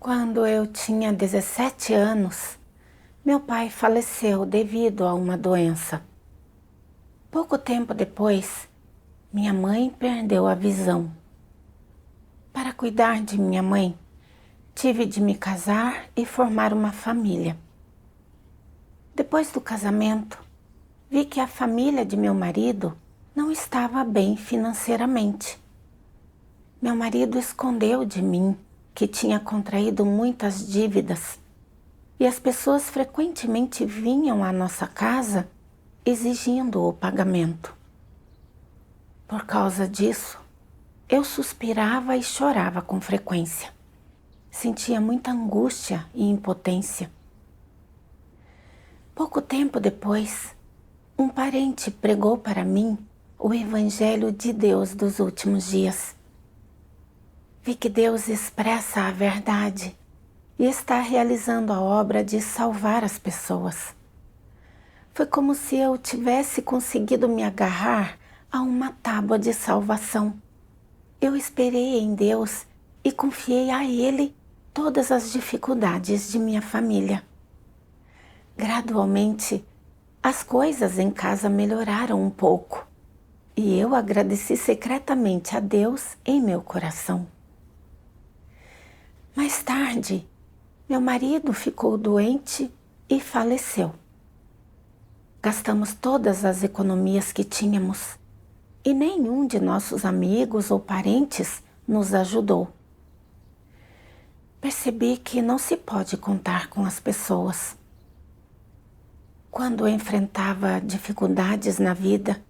Quando eu tinha 17 anos, meu pai faleceu devido a uma doença. Pouco tempo depois, minha mãe perdeu a visão. Para cuidar de minha mãe, tive de me casar e formar uma família. Depois do casamento, vi que a família de meu marido não estava bem financeiramente. Meu marido escondeu de mim que tinha contraído muitas dívidas e as pessoas frequentemente vinham à nossa casa exigindo o pagamento. Por causa disso, eu suspirava e chorava com frequência. Sentia muita angústia e impotência. Pouco tempo depois, um parente pregou para mim o Evangelho de Deus dos últimos dias. Vi que Deus expressa a verdade e está realizando a obra de salvar as pessoas. Foi como se eu tivesse conseguido me agarrar a uma tábua de salvação. Eu esperei em Deus e confiei a Ele todas as dificuldades de minha família. Gradualmente, as coisas em casa melhoraram um pouco e eu agradeci secretamente a Deus em meu coração. Mais tarde, meu marido ficou doente e faleceu. Gastamos todas as economias que tínhamos e nenhum de nossos amigos ou parentes nos ajudou. Percebi que não se pode contar com as pessoas. Quando enfrentava dificuldades na vida,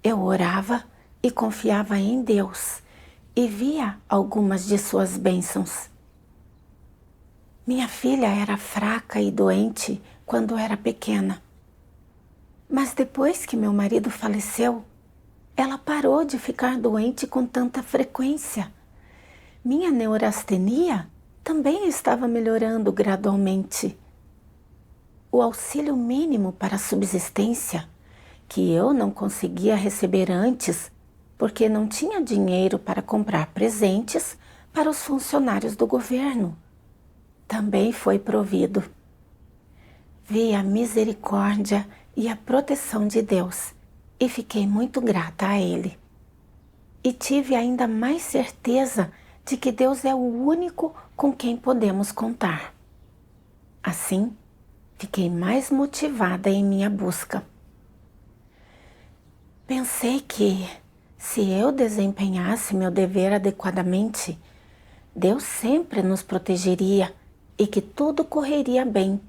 eu orava e confiava em Deus e via algumas de suas bênçãos. Minha filha era fraca e doente quando era pequena. Mas depois que meu marido faleceu, ela parou de ficar doente com tanta frequência. Minha neurastenia também estava melhorando gradualmente. O auxílio mínimo para a subsistência, que eu não conseguia receber antes, porque não tinha dinheiro para comprar presentes para os funcionários do governo, também foi provido. Vi a misericórdia e a proteção de Deus e fiquei muito grata a Ele. E tive ainda mais certeza de que Deus é o único com quem podemos contar. Assim, fiquei mais motivada em minha busca. Pensei que, se eu desempenhasse meu dever adequadamente, Deus sempre nos protegeria e que tudo correria bem,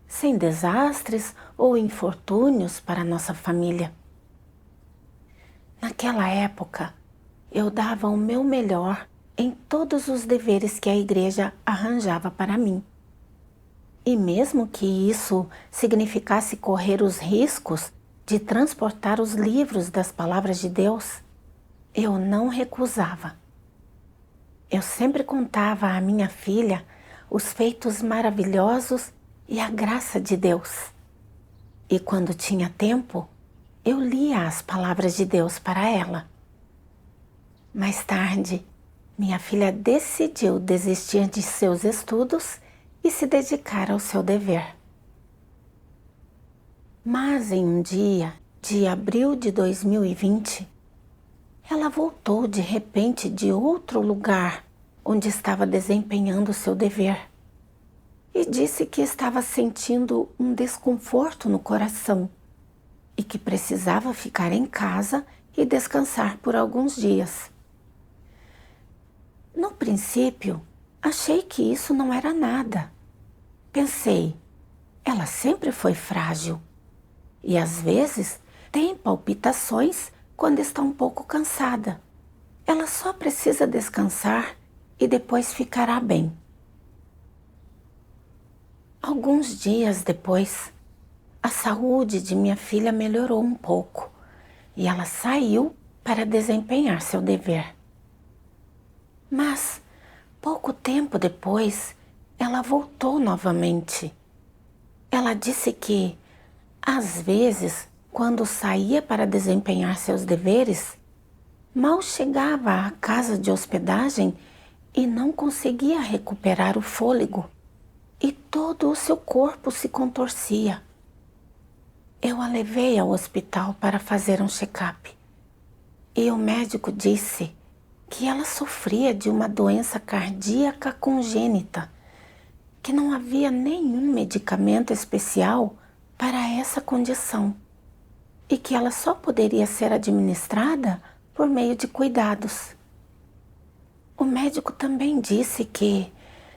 sem desastres ou infortúnios para nossa família. Naquela época, eu dava o meu melhor em todos os deveres que a igreja arranjava para mim. E mesmo que isso significasse correr os riscos de transportar os livros das palavras de Deus, eu não recusava. Eu sempre contava à minha filha os feitos maravilhosos e a graça de Deus. E quando tinha tempo, eu lia as palavras de Deus para ela. Mais tarde, minha filha decidiu desistir de seus estudos e se dedicar ao seu dever. Mas em um dia de abril de 2020, ela voltou de repente de outro lugar onde estava desempenhando seu dever e disse que estava sentindo um desconforto no coração e que precisava ficar em casa e descansar por alguns dias. No princípio, achei que isso não era nada. Pensei, ela sempre foi frágil e às vezes tem palpitações quando está um pouco cansada. Ela só precisa descansar e depois ficará bem. Alguns dias depois, a saúde de minha filha melhorou um pouco e ela saiu para desempenhar seu dever. Mas, pouco tempo depois, ela voltou novamente. Ela disse que, às vezes, quando saía para desempenhar seus deveres, mal chegava à casa de hospedagem e não conseguia recuperar o fôlego e todo o seu corpo se contorcia. Eu a levei ao hospital para fazer um check-up e o médico disse que ela sofria de uma doença cardíaca congênita, que não havia nenhum medicamento especial para essa condição e que ela só poderia ser administrada por meio de cuidados. O médico também disse que,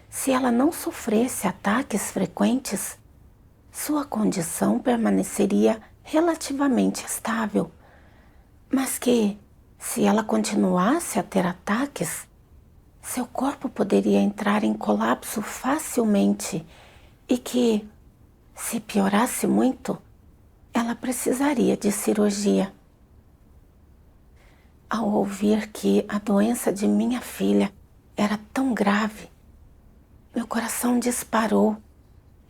se ela não sofresse ataques frequentes, sua condição permaneceria relativamente estável, mas que, se ela continuasse a ter ataques, seu corpo poderia entrar em colapso facilmente e que, se piorasse muito, ela precisaria de cirurgia. Ao ouvir que a doença de minha filha era tão grave, meu coração disparou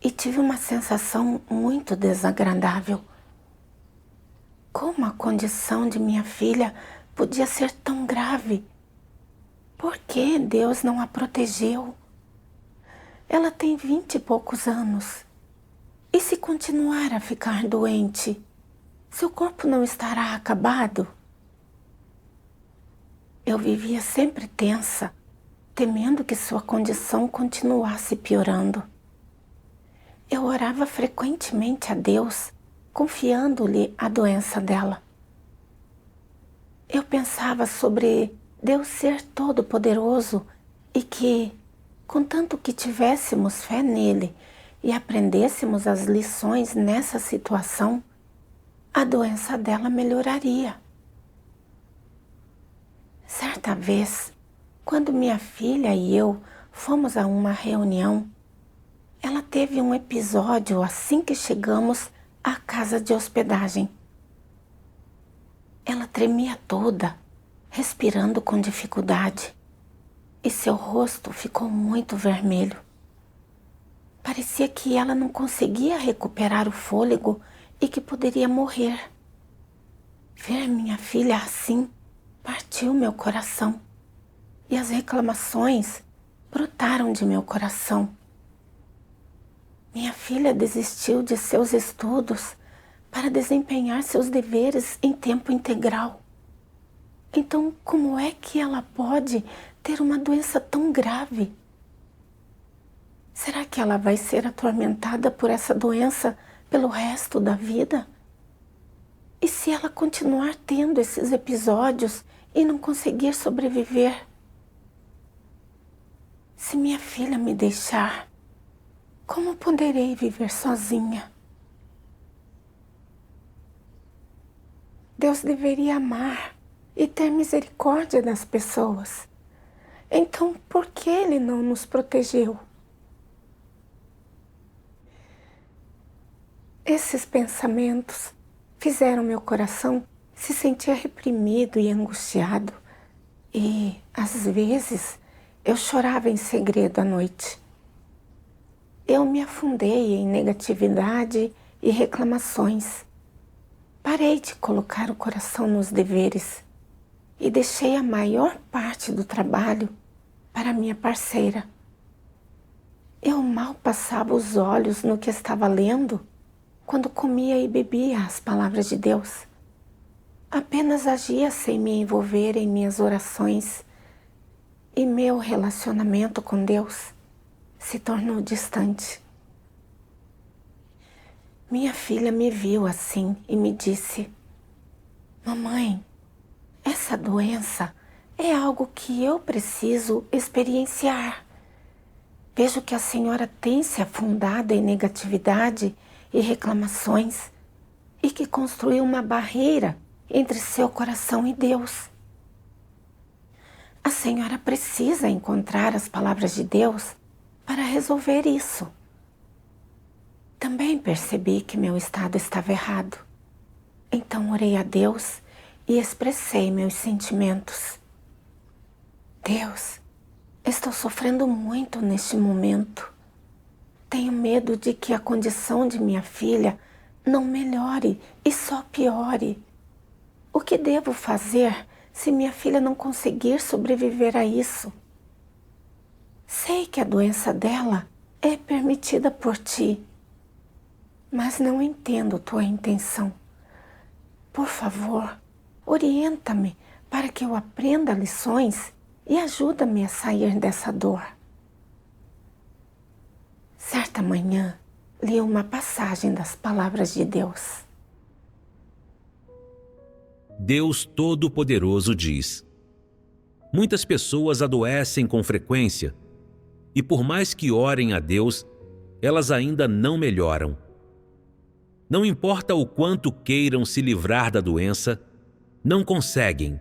e tive uma sensação muito desagradável. Como a condição de minha filha podia ser tão grave? Por que Deus não a protegeu? Ela tem 20 e poucos anos. E se continuar a ficar doente, seu corpo não estará acabado? Eu vivia sempre tensa, temendo que sua condição continuasse piorando. Eu orava frequentemente a Deus, confiando-lhe a doença dela. Eu pensava sobre Deus ser todo-poderoso e que, contanto que tivéssemos fé nele e aprendêssemos as lições nessa situação, a doença dela melhoraria. Certa vez, quando minha filha e eu fomos a uma reunião, ela teve um episódio assim que chegamos à casa de hospedagem. Ela tremia toda, respirando com dificuldade, e seu rosto ficou muito vermelho. Parecia que ela não conseguia recuperar o fôlego e que poderia morrer. Ver minha filha assim partiu meu coração e as reclamações brotaram de meu coração. Minha filha desistiu de seus estudos para desempenhar seus deveres em tempo integral. Então, como é que ela pode ter uma doença tão grave? Será que ela vai ser atormentada por essa doença pelo resto da vida? E se ela continuar tendo esses episódios e não conseguir sobreviver? Se minha filha me deixar, como poderei viver sozinha? Deus deveria amar e ter misericórdia das pessoas. Então, por que Ele não nos protegeu? Esses pensamentos fizeram meu coração se sentir reprimido e angustiado, e, às vezes, eu chorava em segredo à noite. Eu me afundei em negatividade e reclamações. Parei de colocar o coração nos deveres e deixei a maior parte do trabalho para minha parceira. Eu mal passava os olhos no que estava lendo quando comia e bebia as palavras de Deus. Apenas agia sem me envolver em minhas orações e meu relacionamento com Deus se tornou distante. Minha filha me viu assim e me disse: "Mamãe, essa doença é algo que eu preciso experienciar. Vejo que a senhora tem se afundado em negatividade e reclamações e que construiu uma barreira entre seu coração e Deus. A senhora precisa encontrar as palavras de Deus para resolver isso." Também percebi que meu estado estava errado. Então orei a Deus e expressei meus sentimentos. "Deus, estou sofrendo muito neste momento. Tenho medo de que a condição de minha filha não melhore e só piore. O que devo fazer se minha filha não conseguir sobreviver a isso?" sei que a doença dela é permitida por ti, mas não entendo tua intenção. Por favor, orienta-me para que eu aprenda lições e ajuda-me a sair dessa dor. Certa manhã, li uma passagem das palavras de Deus. Deus Todo-Poderoso diz: muitas pessoas adoecem com frequência e por mais que orem a Deus, elas ainda não melhoram. Não importa o quanto queiram se livrar da doença, não conseguem.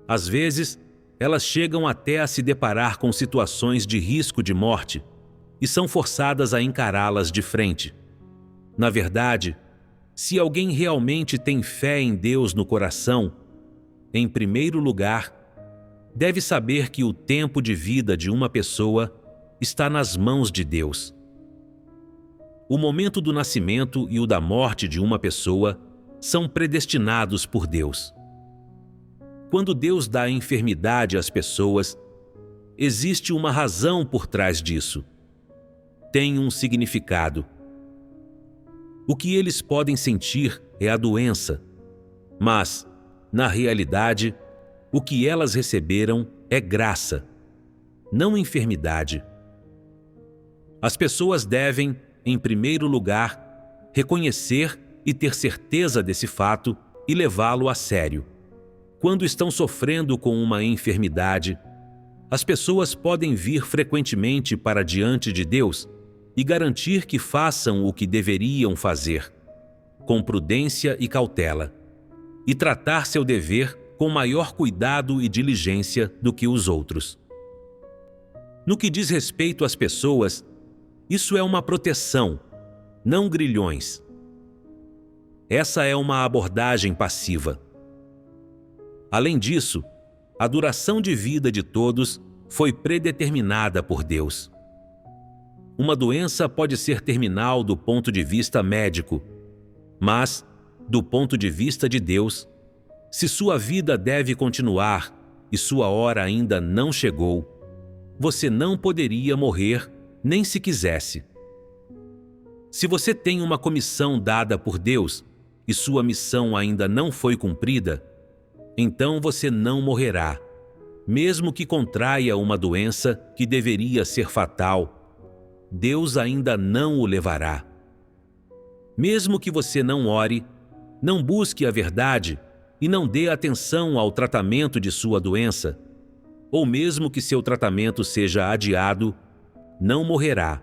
Às vezes, elas chegam até a se deparar com situações de risco de morte e são forçadas a encará-las de frente. Na verdade, se alguém realmente tem fé em Deus no coração, em primeiro lugar, deve saber que o tempo de vida de uma pessoa está nas mãos de Deus. O momento do nascimento e o da morte de uma pessoa são predestinados por Deus. Quando Deus dá enfermidade às pessoas, existe uma razão por trás disso. Tem um significado. O que eles podem sentir é a doença, mas, na realidade, o que elas receberam é graça, não enfermidade. As pessoas devem, em primeiro lugar, reconhecer e ter certeza desse fato e levá-lo a sério. Quando estão sofrendo com uma enfermidade, as pessoas podem vir frequentemente para diante de Deus e garantir que façam o que deveriam fazer, com prudência e cautela, e tratar seu dever com maior cuidado e diligência do que os outros. No que diz respeito às pessoas, isso é uma proteção, não grilhões. Essa é uma abordagem passiva. Além disso, a duração de vida de todos foi predeterminada por Deus. Uma doença pode ser terminal do ponto de vista médico, mas, do ponto de vista de Deus, se sua vida deve continuar e sua hora ainda não chegou, você não poderia morrer nem se quisesse. Se você tem uma comissão dada por Deus e sua missão ainda não foi cumprida, então você não morrerá, mesmo que contraia uma doença que deveria ser fatal. Deus ainda não o levará. Mesmo que você não ore, não busque a verdade e não dê atenção ao tratamento de sua doença, ou mesmo que seu tratamento seja adiado, não morrerá.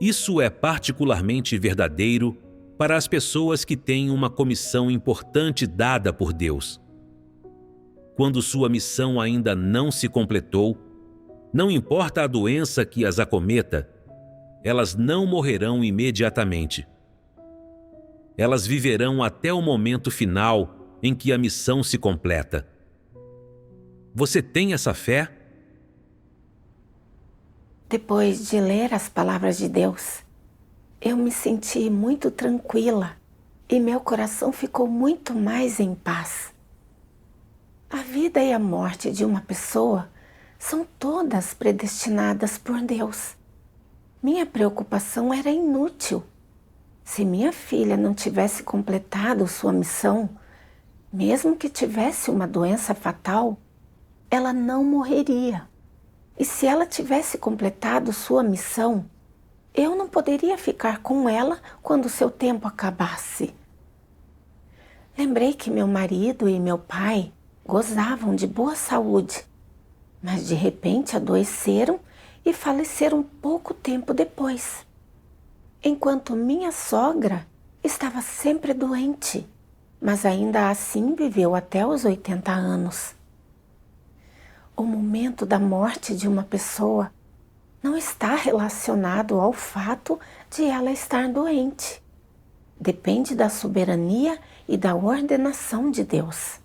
Isso é particularmente verdadeiro para as pessoas que têm uma comissão importante dada por Deus. Quando sua missão ainda não se completou, não importa a doença que as acometa, elas não morrerão imediatamente. Elas viverão até o momento final em que a missão se completa. Você tem essa fé? Depois de ler as palavras de Deus, eu me senti muito tranquila e meu coração ficou muito mais em paz. A vida e a morte de uma pessoa são todas predestinadas por Deus. Minha preocupação era inútil. Se minha filha não tivesse completado sua missão, mesmo que tivesse uma doença fatal, ela não morreria. E se ela tivesse completado sua missão, eu não poderia ficar com ela quando seu tempo acabasse. Lembrei que meu marido e meu pai gozavam de boa saúde, mas de repente adoeceram e faleceram pouco tempo depois. Enquanto minha sogra estava sempre doente, mas ainda assim viveu até os 80 anos. O momento da morte de uma pessoa não está relacionado ao fato de ela estar doente. Depende da soberania e da ordenação de Deus.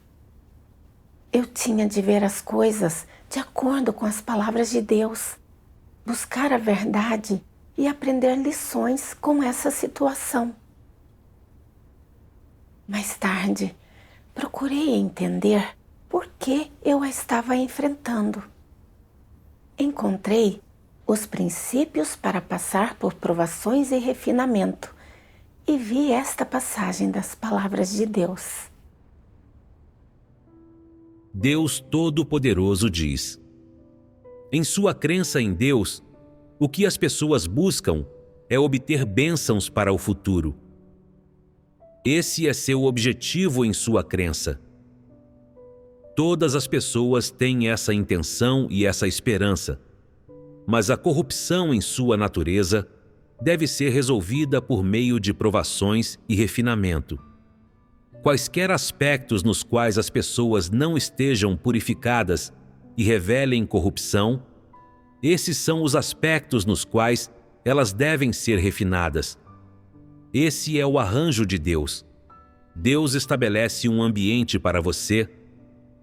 Eu tinha de ver as coisas de acordo com as palavras de Deus, buscar a verdade e aprender lições com essa situação. Mais tarde, procurei entender por que eu a estava enfrentando. encontrei os princípios para passar por provações e refinamento e vi esta passagem das palavras de Deus. Deus Todo-Poderoso diz: em sua crença em Deus, o que as pessoas buscam é obter bênçãos para o futuro. Esse é seu objetivo em sua crença. Todas as pessoas têm essa intenção e essa esperança, mas a corrupção em sua natureza deve ser resolvida por meio de provações e refinamento. Quaisquer aspectos nos quais as pessoas não estejam purificadas e revelem corrupção, esses são os aspectos nos quais elas devem ser refinadas. Esse é o arranjo de Deus. Deus estabelece um ambiente para você,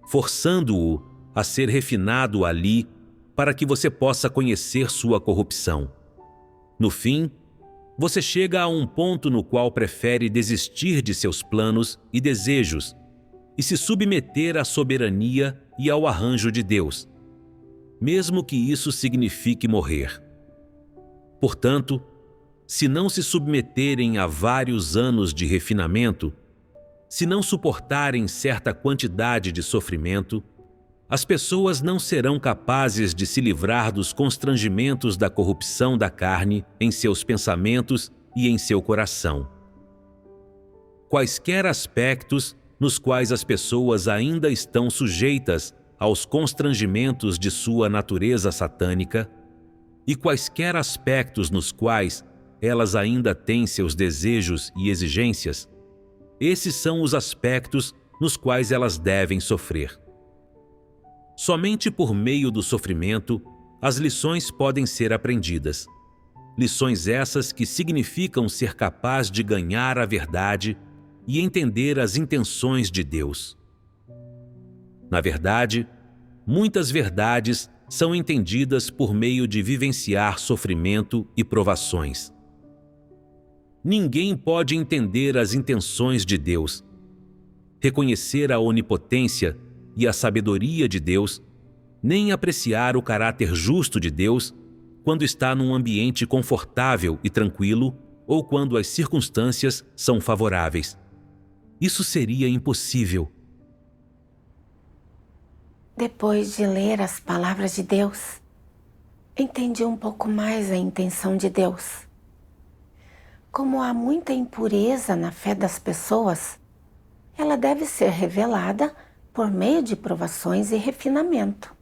forçando-o a ser refinado ali para que você possa conhecer sua corrupção. No fim, você chega a um ponto no qual prefere desistir de seus planos e desejos e se submeter à soberania e ao arranjo de Deus, mesmo que isso signifique morrer. Portanto, se não se submeterem a vários anos de refinamento, se não suportarem certa quantidade de sofrimento, as pessoas não serão capazes de se livrar dos constrangimentos da corrupção da carne em seus pensamentos e em seu coração. Quaisquer aspectos nos quais as pessoas ainda estão sujeitas aos constrangimentos de sua natureza satânica, e quaisquer aspectos nos quais elas ainda têm seus desejos e exigências, esses são os aspectos nos quais elas devem sofrer. Somente por meio do sofrimento, as lições podem ser aprendidas. Lições essas que significam ser capaz de ganhar a verdade e entender as intenções de Deus. Na verdade, muitas verdades são entendidas por meio de vivenciar sofrimento e provações. Ninguém pode entender as intenções de Deus, reconhecer a onipotência e a sabedoria de Deus, nem apreciar o caráter justo de Deus quando está num ambiente confortável e tranquilo ou quando as circunstâncias são favoráveis. Isso seria impossível. Depois de ler as palavras de Deus, entendi um pouco mais a intenção de Deus. Como há muita impureza na fé das pessoas, ela deve ser revelada por meio de provações e refinamento.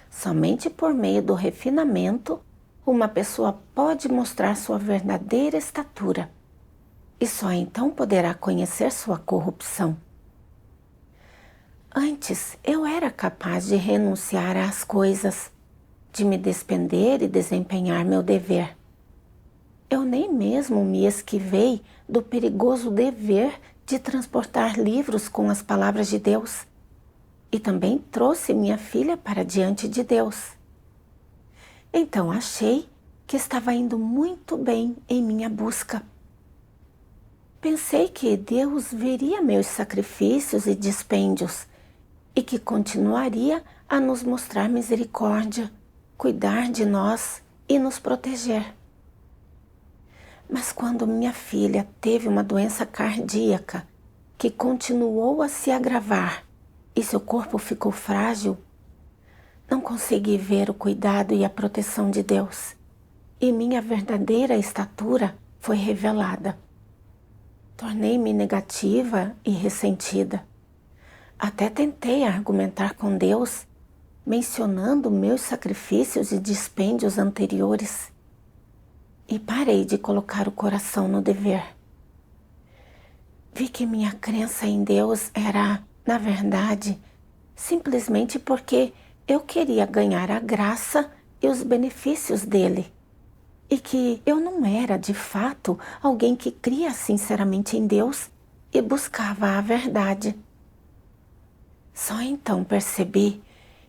Somente por meio do refinamento, uma pessoa pode mostrar sua verdadeira estatura, e só então poderá conhecer sua corrupção. Antes, eu era capaz de renunciar às coisas, de me despender e desempenhar meu dever. Eu nem mesmo me esquivei do perigoso dever de transportar livros com as palavras de Deus. E também trouxe minha filha para diante de Deus. Então achei que estava indo muito bem em minha busca. Pensei que Deus veria meus sacrifícios e dispêndios e que continuaria a nos mostrar misericórdia, cuidar de nós e nos proteger. Mas quando minha filha teve uma doença cardíaca que continuou a se agravar e seu corpo ficou frágil, não consegui ver o cuidado e a proteção de Deus, e minha verdadeira estatura foi revelada. Tornei-me negativa e ressentida. Até tentei argumentar com Deus, mencionando meus sacrifícios e dispêndios anteriores. E parei de colocar o coração no dever. Vi que minha crença em Deus era, na verdade, simplesmente porque eu queria ganhar a graça e os benefícios dele. E que eu não era, de fato, alguém que cria sinceramente em Deus e buscava a verdade. Só então percebi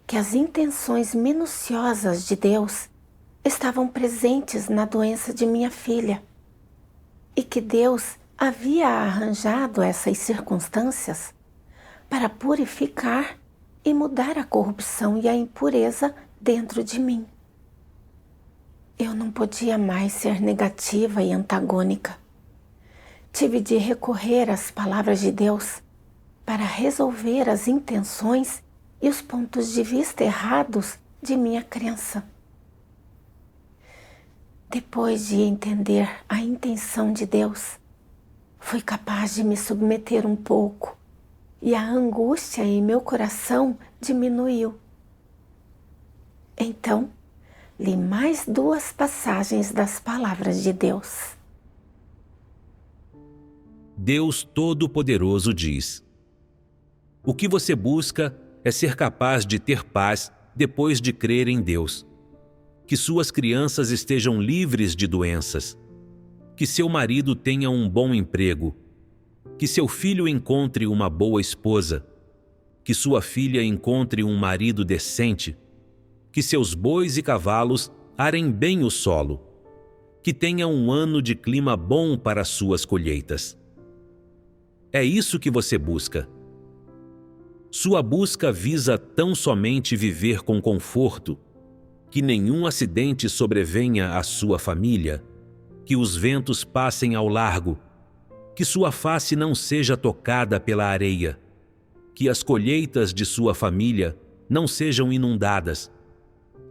que as intenções minuciosas de Deus estavam presentes na doença de minha filha e que Deus havia arranjado essas circunstâncias para purificar e mudar a corrupção e a impureza dentro de mim. Eu não podia mais ser negativa e antagônica. Tive de recorrer às palavras de Deus para resolver as intenções e os pontos de vista errados de minha crença. Depois de entender a intenção de Deus, fui capaz de me submeter um pouco e a angústia em meu coração diminuiu. Então, li mais 2 passagens das palavras de Deus. Deus Todo-Poderoso diz: o que você busca é ser capaz de ter paz depois de crer em Deus. Que suas crianças estejam livres de doenças. Que seu marido tenha um bom emprego. Que seu filho encontre uma boa esposa. Que sua filha encontre um marido decente. Que seus bois e cavalos arem bem o solo. Que tenha um ano de clima bom para suas colheitas. É isso que você busca. Sua busca visa tão somente viver com conforto, que nenhum acidente sobrevenha à sua família, que os ventos passem ao largo, que sua face não seja tocada pela areia, que as colheitas de sua família não sejam inundadas,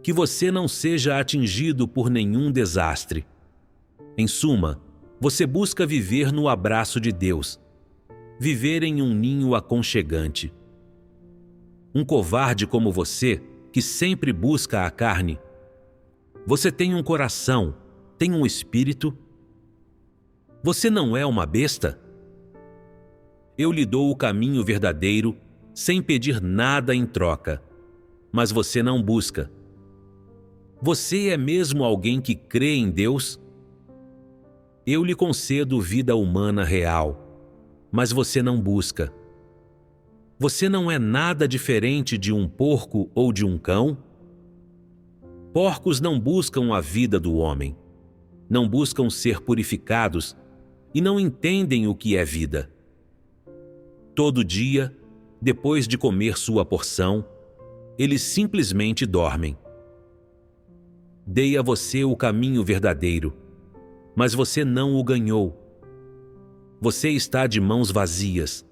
que você não seja atingido por nenhum desastre. Em suma, você busca viver no abraço de Deus, viver em um ninho aconchegante. Um covarde como você, que sempre busca a carne. Você tem um coração, tem um espírito. Você não é uma besta? Eu lhe dou o caminho verdadeiro, sem pedir nada em troca, mas você não busca. Você é mesmo alguém que crê em Deus? Eu lhe concedo vida humana real, mas você não busca. Você não é nada diferente de um porco ou de um cão? Porcos não buscam a vida do homem, não buscam ser purificados e não entendem o que é vida. Todo dia, depois de comer sua porção, eles simplesmente dormem. Dei a você o caminho verdadeiro, mas você não o ganhou. Você está de mãos vazias.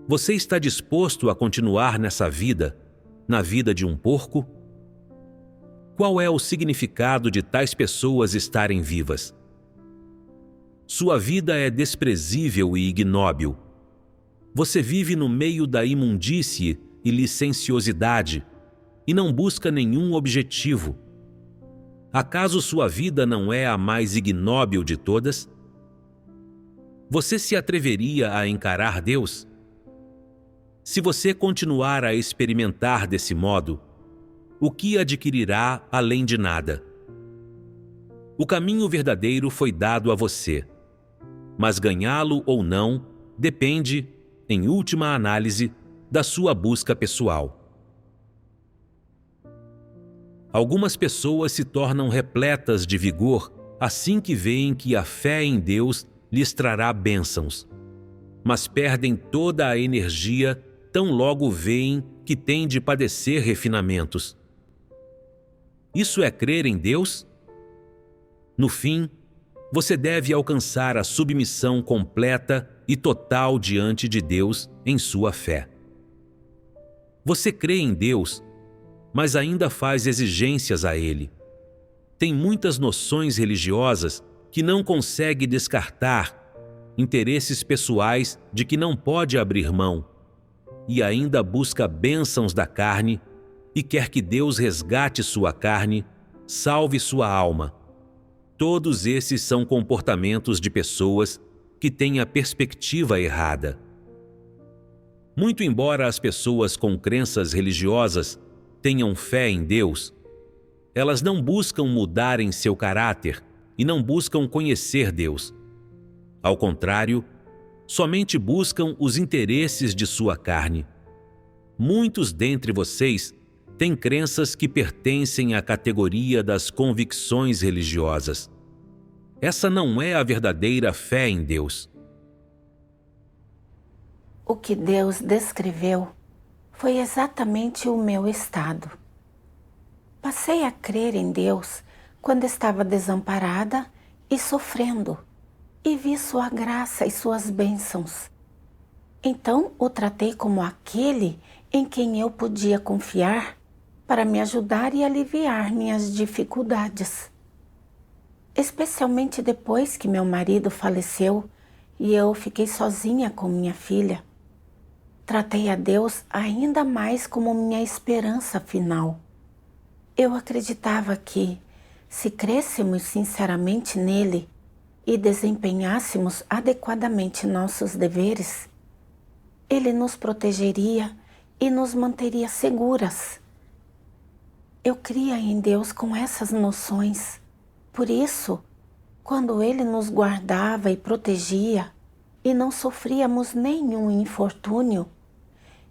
Você está disposto a continuar nessa vida, na vida de um porco? Qual é o significado de tais pessoas estarem vivas? Sua vida é desprezível e ignóbil. Você vive no meio da imundície e licenciosidade e não busca nenhum objetivo. Acaso sua vida não é a mais ignóbil de todas? Você se atreveria a encarar Deus? Se você continuar a experimentar desse modo, o que adquirirá além de nada? O caminho verdadeiro foi dado a você, mas ganhá-lo ou não depende, em última análise, da sua busca pessoal. Algumas pessoas se tornam repletas de vigor assim que veem que a fé em Deus lhes trará bênçãos, mas perdem toda a energia tão logo veem que têm de padecer refinamentos. Isso é crer em Deus? No fim, você deve alcançar a submissão completa e total diante de Deus em sua fé. Você crê em Deus, mas ainda faz exigências a Ele. Tem muitas noções religiosas que não consegue descartar, interesses pessoais de que não pode abrir mão, e ainda busca bênçãos da carne e quer que Deus resgate sua carne, salve sua alma. Todos esses são comportamentos de pessoas que têm a perspectiva errada. Muito embora as pessoas com crenças religiosas tenham fé em Deus, elas não buscam mudar em seu caráter e não buscam conhecer Deus. Ao contrário, somente buscam os interesses de sua carne. Muitos dentre vocês têm crenças que pertencem à categoria das convicções religiosas. Essa não é a verdadeira fé em Deus. O que Deus descreveu foi exatamente o meu estado. Passei a crer em Deus quando estava desamparada e sofrendo, e vi sua graça e suas bênçãos. Então o tratei como aquele em quem eu podia confiar para me ajudar e aliviar minhas dificuldades. Especialmente depois que meu marido faleceu e eu fiquei sozinha com minha filha. Tratei a Deus ainda mais como minha esperança final. Eu acreditava que, se crêssemos sinceramente nele e desempenhássemos adequadamente nossos deveres, ele nos protegeria e nos manteria seguras. Eu cria em Deus com essas noções. Por isso, quando ele nos guardava e protegia e não sofríamos nenhum infortúnio,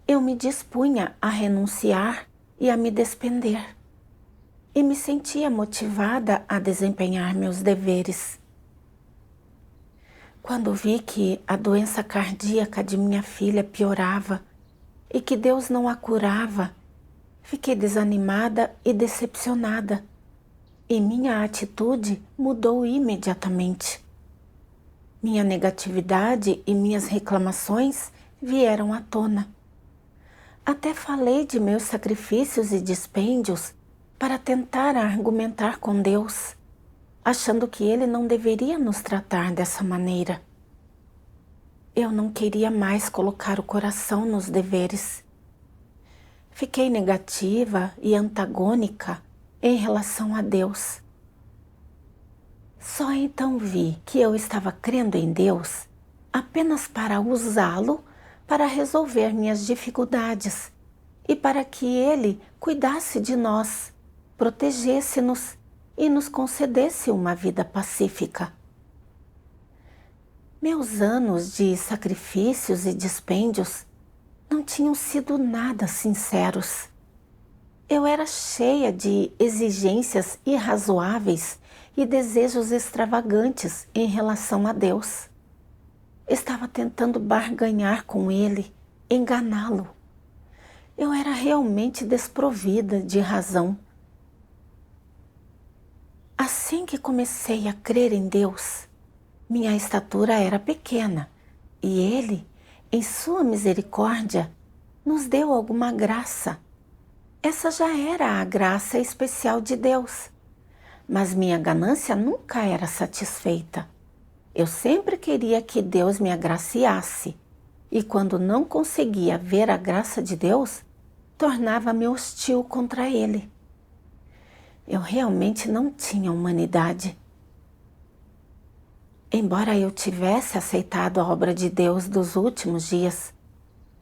eu me dispunha a renunciar e a me despender. E me sentia motivada a desempenhar meus deveres. Quando vi que a doença cardíaca de minha filha piorava e que Deus não a curava, fiquei desanimada e decepcionada, e minha atitude mudou imediatamente. Minha negatividade e minhas reclamações vieram à tona. Até falei de meus sacrifícios e dispêndios para tentar argumentar com Deus, achando que Ele não deveria nos tratar dessa maneira. Eu não queria mais colocar o coração nos deveres. Fiquei negativa e antagônica em relação a Deus. Só então vi que eu estava crendo em Deus apenas para usá-lo para resolver minhas dificuldades e para que Ele cuidasse de nós, protegesse-nos e nos concedesse uma vida pacífica. Meus anos de sacrifícios e dispêndios não tinham sido nada sinceros. Eu era cheia de exigências irrazoáveis e desejos extravagantes em relação a Deus. Estava tentando barganhar com Ele, enganá-lo. Eu era realmente desprovida de razão. Assim que comecei a crer em Deus, minha estatura era pequena e Ele, em sua misericórdia, nos deu alguma graça. Essa já era a graça especial de Deus, mas minha ganância nunca era satisfeita. Eu sempre queria que Deus me agraciasse, e quando não conseguia ver a graça de Deus, tornava-me hostil contra Ele. Eu realmente não tinha humanidade. Embora eu tivesse aceitado a obra de Deus dos últimos dias,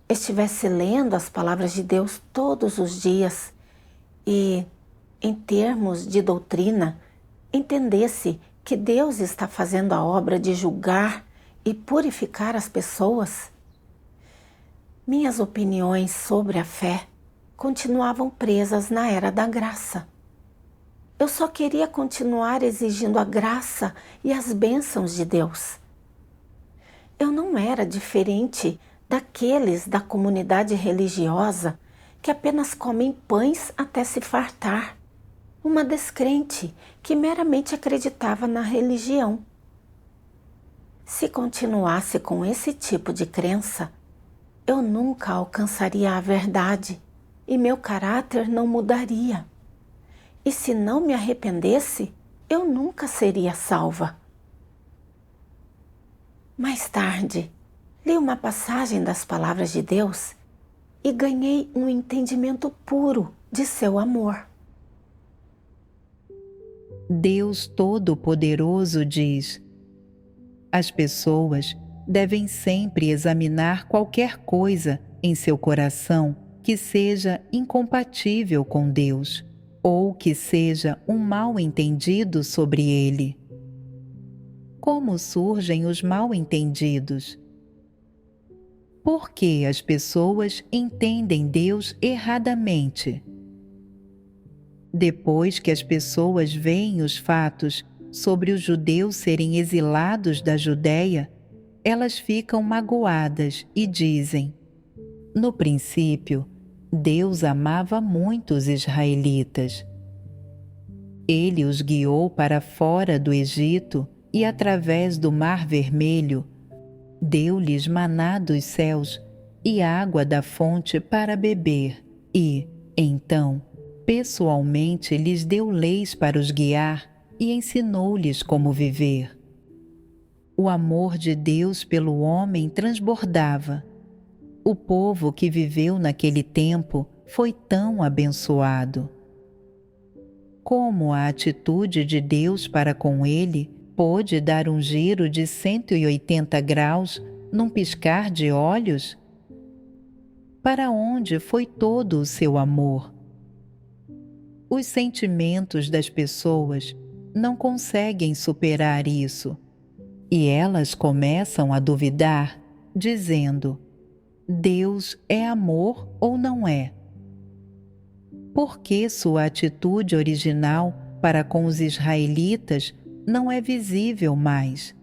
estivesse lendo as palavras de Deus todos os dias e, em termos de doutrina, entendesse que Deus está fazendo a obra de julgar e purificar as pessoas, minhas opiniões sobre a fé continuavam presas na era da graça. Eu só queria continuar exigindo a graça e as bênçãos de Deus. Eu não era diferente daqueles da comunidade religiosa que apenas comem pães até se fartar, uma descrente que meramente acreditava na religião. Se continuasse com esse tipo de crença, eu nunca alcançaria a verdade e meu caráter não mudaria. E se não me arrependesse, eu nunca seria salva. Mais tarde, li uma passagem das palavras de Deus e ganhei um entendimento puro de seu amor. Deus Todo-Poderoso diz: as pessoas devem sempre examinar qualquer coisa em seu coração que seja incompatível com Deus, ou que seja um mal-entendido sobre ele. Como surgem os mal-entendidos? Porque as pessoas entendem Deus erradamente. Depois que as pessoas veem os fatos sobre os judeus serem exilados da Judéia, elas ficam magoadas e dizem: no princípio, Deus amava muito os israelitas, Ele os guiou para fora do Egito e através do Mar Vermelho, deu-lhes maná dos céus e água da fonte para beber e, então, pessoalmente lhes deu leis para os guiar e ensinou-lhes como viver. O amor de Deus pelo homem transbordava. O povo que viveu naquele tempo foi tão abençoado. Como a atitude de Deus para com ele pôde dar um giro de 180 graus num piscar de olhos? Para onde foi todo o seu amor? Os sentimentos das pessoas não conseguem superar isso, e elas começam a duvidar, dizendo: Deus é amor ou não é? Por que sua atitude original para com os israelitas não é visível mais?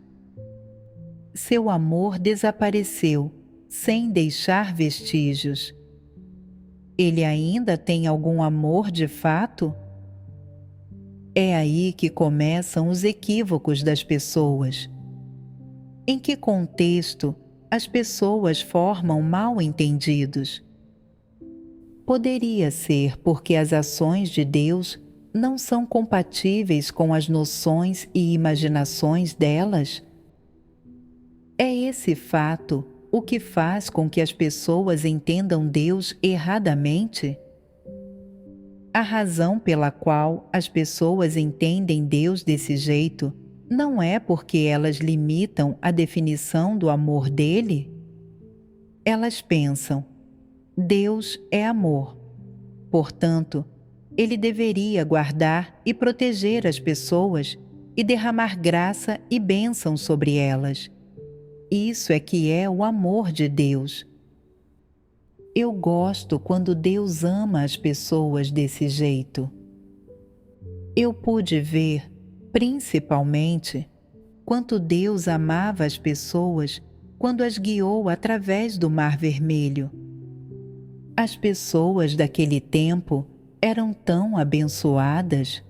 Seu amor desapareceu, sem deixar vestígios. Ele ainda tem algum amor de fato? É aí que começam os equívocos das pessoas. Em que contexto as pessoas formam mal-entendidos? Poderia ser porque as ações de Deus não são compatíveis com as noções e imaginações delas? É esse fato o que faz com que as pessoas entendam Deus erradamente? A razão pela qual as pessoas entendem Deus desse jeito não é porque elas limitam a definição do amor dele? Elas pensam: Deus é amor. Portanto, ele deveria guardar e proteger as pessoas e derramar graça e bênção sobre elas. Isso é que é o amor de Deus. Eu gosto quando Deus ama as pessoas desse jeito. Eu pude ver, principalmente, quanto Deus amava as pessoas quando as guiou através do Mar Vermelho. As pessoas daquele tempo eram tão abençoadas.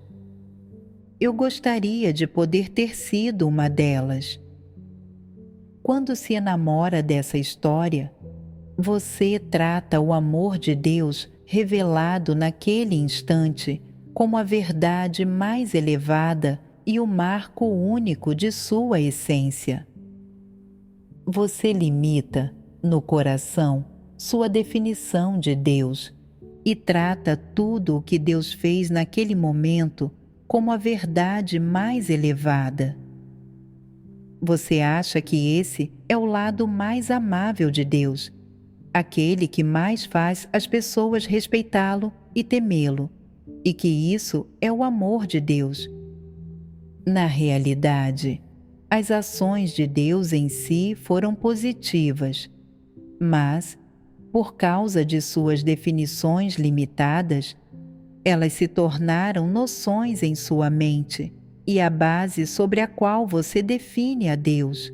Eu gostaria de poder ter sido uma delas. Quando se enamora dessa história, você trata o amor de Deus revelado naquele instante como a verdade mais elevada e o marco único de sua essência. Você limita, no coração, sua definição de Deus e trata tudo o que Deus fez naquele momento como a verdade mais elevada. Você acha que esse é o lado mais amável de Deus, aquele que mais faz as pessoas respeitá-lo e temê-lo, e que isso é o amor de Deus. Na realidade, as ações de Deus em si foram positivas, mas, por causa de suas definições limitadas, elas se tornaram noções em sua mente e a base sobre a qual você define a Deus.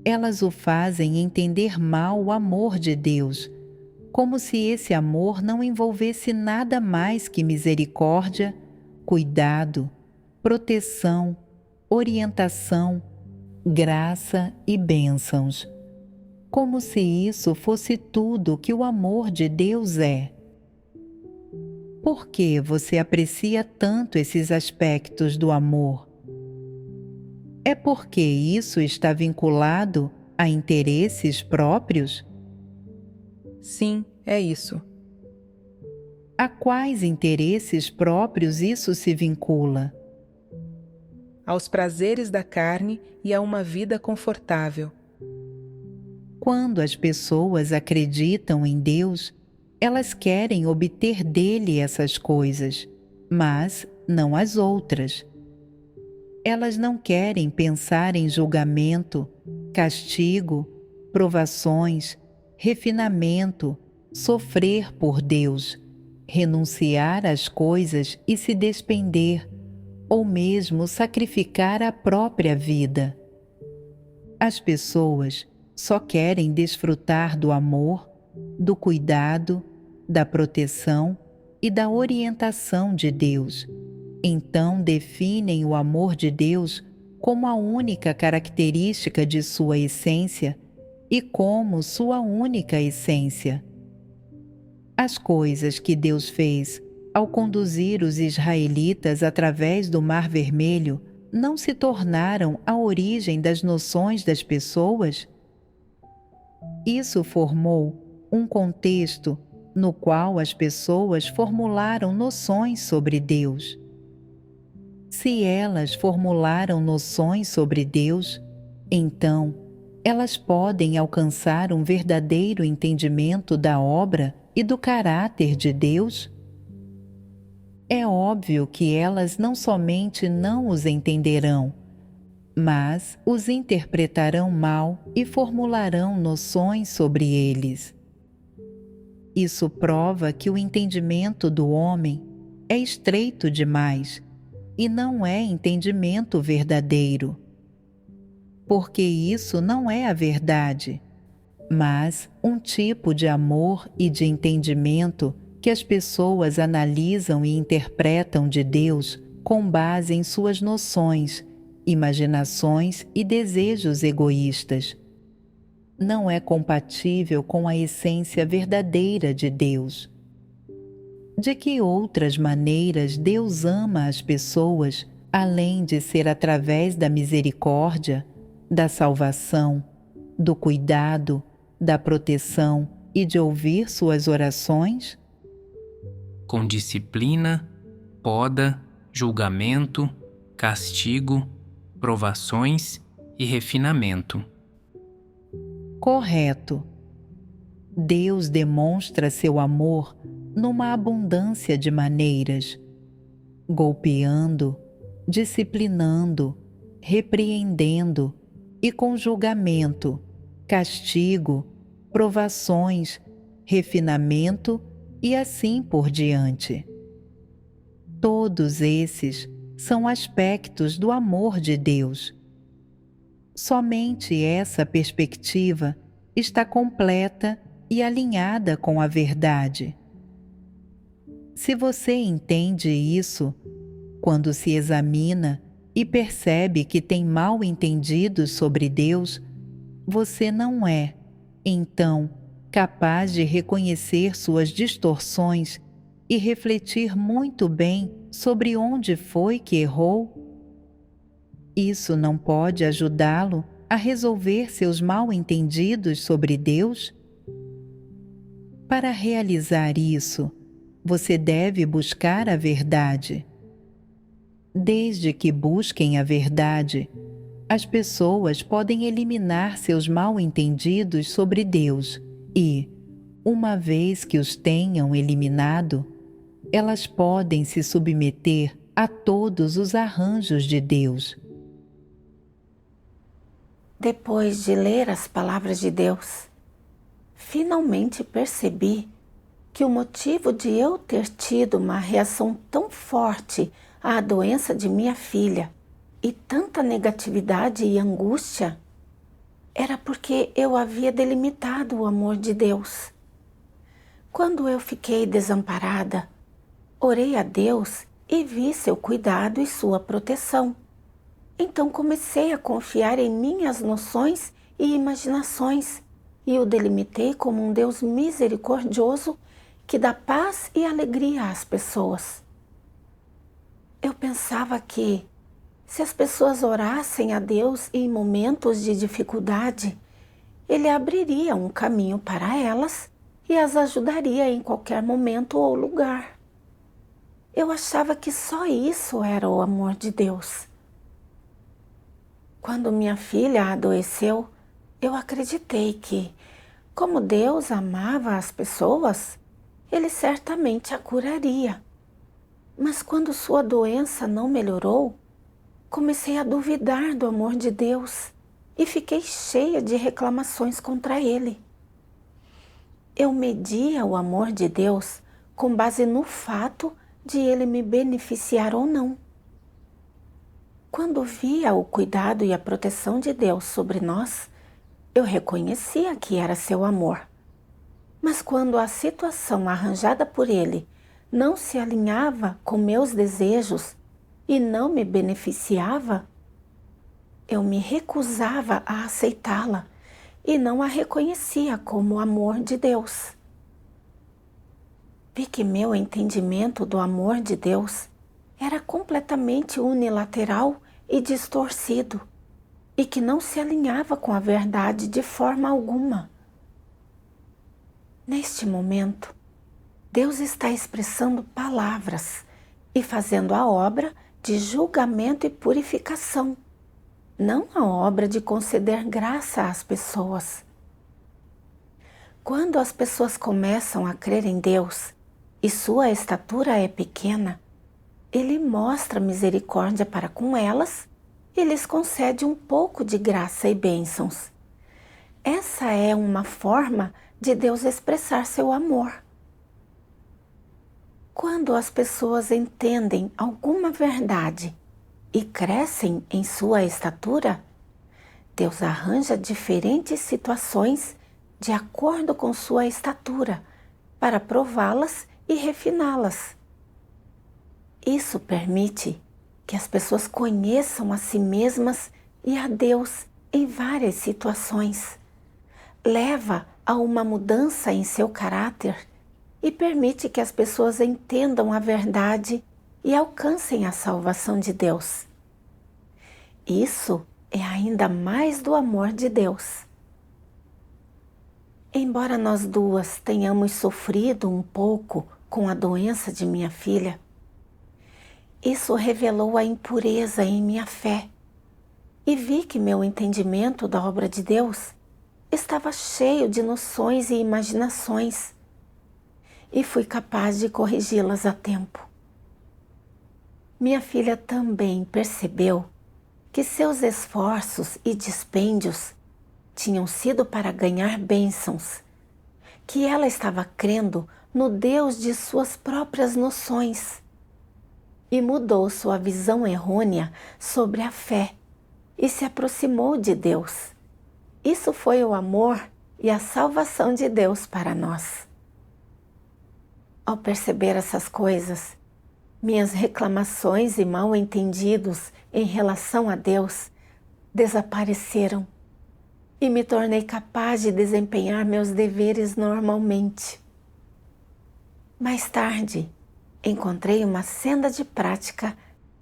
Elas o fazem entender mal o amor de Deus, como se esse amor não envolvesse nada mais que misericórdia, cuidado, proteção, orientação, graça e bênçãos. Como se isso fosse tudo que o amor de Deus é. Por que você aprecia tanto esses aspectos do amor? É porque isso está vinculado a interesses próprios? Sim, é isso. A quais interesses próprios isso se vincula? Aos prazeres da carne e a uma vida confortável. Quando as pessoas acreditam em Deus, elas querem obter dele essas coisas, mas não as outras. Elas não querem pensar em julgamento, castigo, provações, refinamento, sofrer por Deus, renunciar às coisas e se despender, ou mesmo sacrificar a própria vida. As pessoas só querem desfrutar do amor, do cuidado, da proteção e da orientação de Deus, Então definem o amor de Deus como a única característica de sua essência e como sua única essência. As coisas que Deus fez ao conduzir os israelitas através do Mar Vermelho não se tornaram a origem das noções das pessoas? Isso formou um contexto no qual as pessoas formularam noções sobre Deus. Se elas formularam noções sobre Deus, então elas podem alcançar um verdadeiro entendimento da obra e do caráter de Deus? É óbvio que elas não somente não os entenderão, mas os interpretarão mal e formularão noções sobre eles. Isso prova que o entendimento do homem é estreito demais e não é entendimento verdadeiro. Porque isso não é a verdade, mas um tipo de amor e de entendimento que as pessoas analisam e interpretam de Deus com base em suas noções, imaginações e desejos egoístas. Não é compatível com a essência verdadeira de Deus. De que outras maneiras Deus ama as pessoas, além de ser através da misericórdia, da salvação, do cuidado, da proteção e de ouvir suas orações? Com disciplina, poda, julgamento, castigo, provações e refinamento. Correto. Deus demonstra seu amor numa abundância de maneiras, golpeando, disciplinando, repreendendo e com julgamento, castigo, provações, refinamento e assim por diante. Todos esses são aspectos do amor de Deus. Somente essa perspectiva está completa e alinhada com a verdade. Se você entende isso, quando se examina e percebe que tem mal entendido sobre Deus, você não é, então, capaz de reconhecer suas distorções e refletir muito bem sobre onde foi que errou? Isso não pode ajudá-lo a resolver seus mal-entendidos sobre Deus? Para realizar isso, você deve buscar a verdade. Desde que busquem a verdade, as pessoas podem eliminar seus mal-entendidos sobre Deus e, uma vez que os tenham eliminado, elas podem se submeter a todos os arranjos de Deus. Depois de ler as palavras de Deus, finalmente percebi que o motivo de eu ter tido uma reação tão forte à doença de minha filha e tanta negatividade e angústia era porque eu havia delimitado o amor de Deus. Quando eu fiquei desamparada, orei a Deus e vi seu cuidado e sua proteção. Então comecei a confiar em minhas noções e imaginações e o delimitei como um Deus misericordioso que dá paz e alegria às pessoas. Eu pensava que, se as pessoas orassem a Deus em momentos de dificuldade, Ele abriria um caminho para elas e as ajudaria em qualquer momento ou lugar. Eu achava que só isso era o amor de Deus. Quando minha filha adoeceu, eu acreditei que, como Deus amava as pessoas, Ele certamente a curaria. Mas quando sua doença não melhorou, comecei a duvidar do amor de Deus e fiquei cheia de reclamações contra Ele. Eu media o amor de Deus com base no fato de Ele me beneficiar ou não. Quando via o cuidado e a proteção de Deus sobre nós, eu reconhecia que era seu amor. Mas quando a situação arranjada por Ele não se alinhava com meus desejos, e não me beneficiava, eu me recusava a aceitá-la e não a reconhecia como o amor de Deus. Vi que meu entendimento do amor de Deus era completamente unilateral e distorcido, e que não se alinhava com a verdade de forma alguma. Neste momento, Deus está expressando palavras e fazendo a obra de julgamento e purificação, não a obra de conceder graça às pessoas. Quando as pessoas começam a crer em Deus e sua estatura é pequena, Ele mostra misericórdia para com elas e lhes concede um pouco de graça e bênçãos. Essa é uma forma de Deus expressar seu amor. Quando as pessoas entendem alguma verdade e crescem em sua estatura, Deus arranja diferentes situações de acordo com sua estatura para prová-las e refiná-las. Isso permite que as pessoas conheçam a si mesmas e a Deus em várias situações. Leva a uma mudança em seu caráter e permite que as pessoas entendam a verdade e alcancem a salvação de Deus. Isso é ainda mais do amor de Deus. Embora nós duas tenhamos sofrido um pouco com a doença de minha filha, isso revelou a impureza em minha fé e vi que meu entendimento da obra de Deus estava cheio de noções e imaginações e fui capaz de corrigi-las a tempo. Minha filha também percebeu que seus esforços e dispêndios tinham sido para ganhar bênçãos, que ela estava crendo no Deus de suas próprias noções e mudou sua visão errônea sobre a fé e se aproximou de Deus. Isso foi o amor e a salvação de Deus para nós. Ao perceber essas coisas, minhas reclamações e mal-entendidos em relação a Deus desapareceram e me tornei capaz de desempenhar meus deveres normalmente. Mais tarde, encontrei uma senda de prática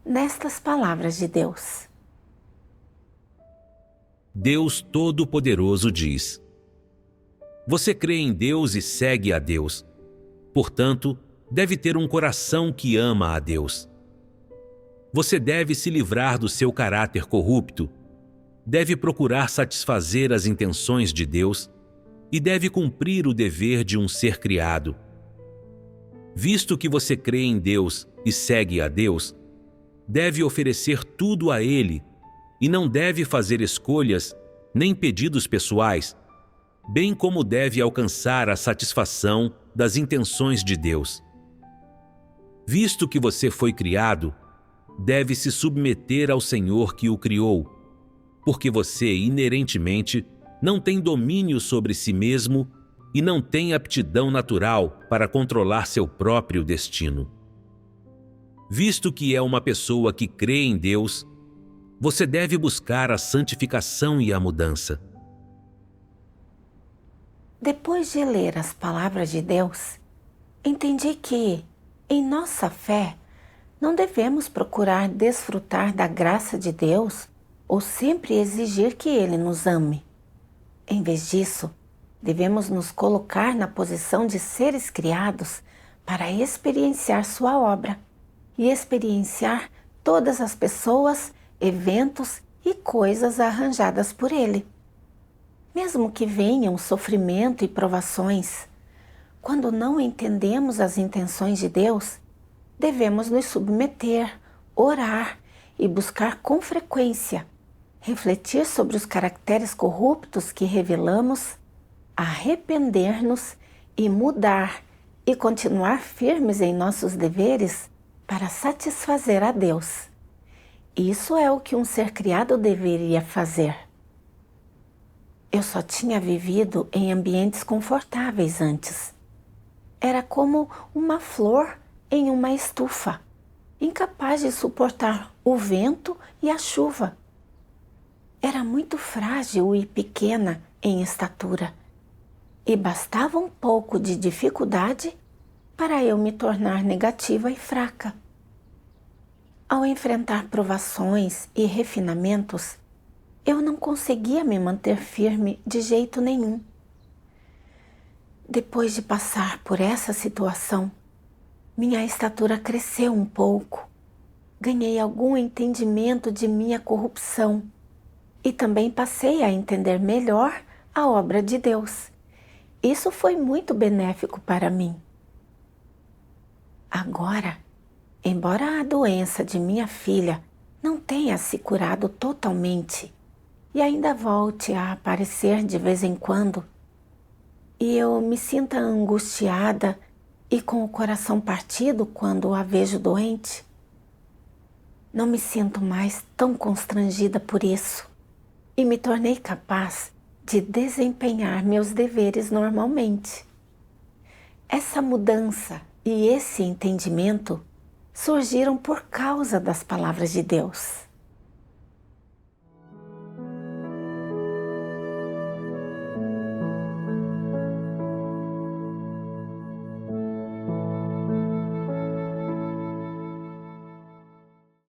nestas palavras de Deus. Deus Todo-Poderoso diz: Você crê em Deus e segue a Deus. Portanto, deve ter um coração que ama a Deus. Você deve se livrar do seu caráter corrupto, deve procurar satisfazer as intenções de Deus e deve cumprir o dever de um ser criado. Visto que você crê em Deus e segue a Deus, deve oferecer tudo a Ele e não deve fazer escolhas nem pedidos pessoais, bem como deve alcançar a satisfação das intenções de Deus. Visto que você foi criado, deve se submeter ao Senhor que o criou, porque você inerentemente não tem domínio sobre si mesmo e não tem aptidão natural para controlar seu próprio destino. Visto que é uma pessoa que crê em Deus, você deve buscar a santificação e a mudança. Depois de ler as palavras de Deus, entendi que, em nossa fé, não devemos procurar desfrutar da graça de Deus ou sempre exigir que Ele nos ame. Em vez disso, devemos nos colocar na posição de seres criados para experienciar sua obra e experienciar todas as pessoas, eventos e coisas arranjadas por Ele. Mesmo que venham sofrimento e provações, quando não entendemos as intenções de Deus, devemos nos submeter, orar e buscar com frequência refletir sobre os caracteres corruptos que revelamos, arrepender-nos e mudar e continuar firmes em nossos deveres para satisfazer a Deus. Isso é o que um ser criado deveria fazer. Eu só tinha vivido em ambientes confortáveis antes. Era como uma flor em uma estufa, incapaz de suportar o vento e a chuva. Era muito frágil e pequena em estatura, e bastava um pouco de dificuldade para eu me tornar negativa e fraca. Ao enfrentar provações e refinamentos, eu não conseguia me manter firme de jeito nenhum. Depois de passar por essa situação, minha estatura cresceu um pouco, ganhei algum entendimento de minha corrupção e também passei a entender melhor a obra de Deus. Isso foi muito benéfico para mim. Agora, embora a doença de minha filha não tenha se curado totalmente e ainda volte a aparecer de vez em quando, e eu me sinta angustiada e com o coração partido quando a vejo doente, não me sinto mais tão constrangida por isso e me tornei capaz de desempenhar meus deveres normalmente. Essa mudança e esse entendimento surgiram por causa das palavras de Deus.